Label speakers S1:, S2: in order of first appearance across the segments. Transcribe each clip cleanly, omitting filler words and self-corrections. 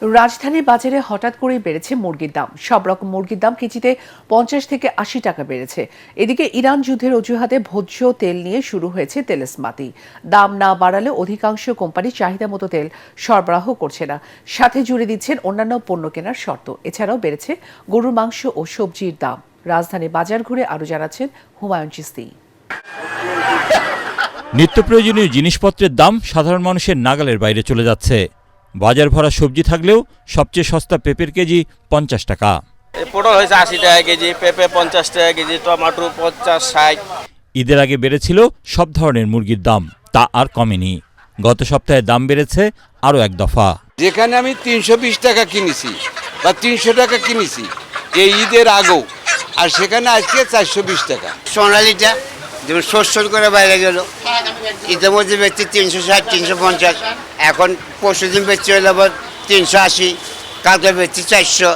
S1: রাজধানী বাজারে হঠাৎ করেই বেড়েছে মুরগির দাম। সব রকম মুরগির দাম কেজিতে 50 থেকে 80 টাকা বেড়েছে। এদিকে ইরান যুদ্ধের অজুহাতে ভোজ্য তেল নিয়ে শুরু হয়েছে তেলেস্মাতি। দাম না বাড়ালে অধিকাংশ কোম্পানি চাহিদা মতো তেল সরবরাহ করছে না, সাথে জুড়ে দিচ্ছেন অন্যান্য পণ্য কেনার শর্ত। এছাড়াও বেড়েছে গরুর মাংস ও সবজির দাম। রাজধানী বাজার ঘুরে আরো জানাচ্ছেন হুমায়ুন চিস্তি।
S2: নিত্য প্রয়োজনীয় জিনিসপত্রের দাম সাধারণ মানুষের নাগালের বাইরে চলে যাচ্ছে। বাজার ভরা সবজি থাকলেও সবচেয়ে সস্তা পেঁপের কেজি 50 টাকা।
S3: পটল হয়েছে 80 টাকা কেজি, পেঁপে 50 টাকা কেজি, টমেটো 50-60।
S2: ঈদের আগে বেড়েছিল সব ধরনের মুরগির দাম, তা আর কমেনি। গত সপ্তাহে দাম বেড়েছে আরও এক দফা।
S4: যেখানে আমি 320 টাকা কিনেছি বা 300 টাকা কিনেছি এই ঈদের আগেও, আর সেখানে আজকে 420 টাকা।
S5: সোনালিটা যেমন শস্য করে বাইরে গেল, ঈদের মধ্যে বেচছে 360, 350, এখন পরশুদিন বেচছে হলো আবার 380, কালকে বেচছে 400,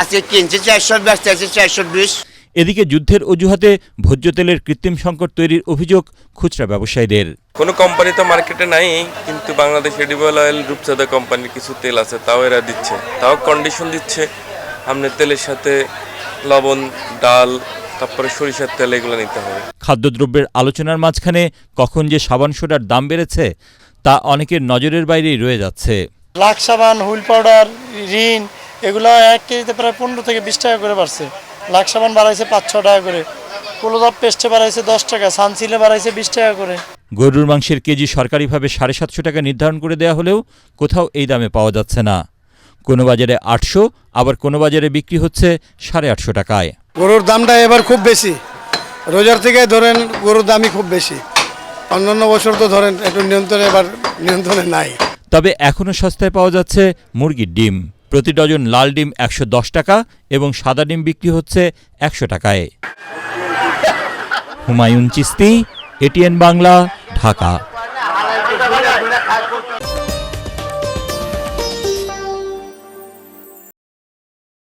S5: আজকে কিনছে 400, বেচতে আছে 420।
S2: এদিকে যুদ্ধের অজুহাতে ভোজ্য তেলের কৃত্রিম সংকট তৈরির অভিযোগ খুচরা ব্যবসায়ীদের।
S6: কোনো কোম্পানি তো মার্কেটে নাই, কিন্তু বাংলাদেশ এডিবল অয়েল রূপচাঁদা কোম্পানির কিছু তেল আছে, তাও এরা দিচ্ছে, তাও কন্ডিশন দিচ্ছে আপনার তেলের সাথে লবণ, ডাল, তারপরে সরিষার তেল এগুলো নিতে হবে।
S2: খাদ্যদ্রব্যের আলোচনার মাঝখানে কখন যে সাবান সোডার দাম বেড়েছে তা অনেকের নজরের বাইরেই রয়ে যাচ্ছে।
S7: লাক্স সাবান, হুইল পাউডার, রিন এগুলো 1 কেজিতে প্রায় 15 থেকে 20 টাকা করে বাড়ছে। লাক্স সাবান বাড়াইছে 5-6 টাকা করে, কোলোজাপ পেস্টে বাড়াইছে 10 টাকা, সানসিলে বাড়াইছে 20 টাকা করে।
S2: গরুর মাংসের কেজি সরকারিভাবে 750 টাকা নির্ধারণ করে দেওয়া হলেও কোথাও এই দামে পাওয়া যাচ্ছে না। কোনো বাজারে 800, আবার কোনো বাজারে বিক্রি হচ্ছে 850 টাকায়।
S7: গরুর দামটা এবার খুব বেশি, রোজার থেকে ধরেন গরুর দামই খুব বেশি। অন্যান্য বছর তো ধরেন একটু নিয়ন্ত্রণে, এবার নিয়ন্ত্রণে নাই।
S2: তবে এখনও সস্তায় পাওয়া যাচ্ছে মুরগির ডিম। প্রতি ডজন লাল ডিম 110 টাকা এবং সাদা ডিম বিক্রি হচ্ছে 100 টাকায়। হুমায়ুন চিস্তি, এটিএন বাংলা, ঢাকা।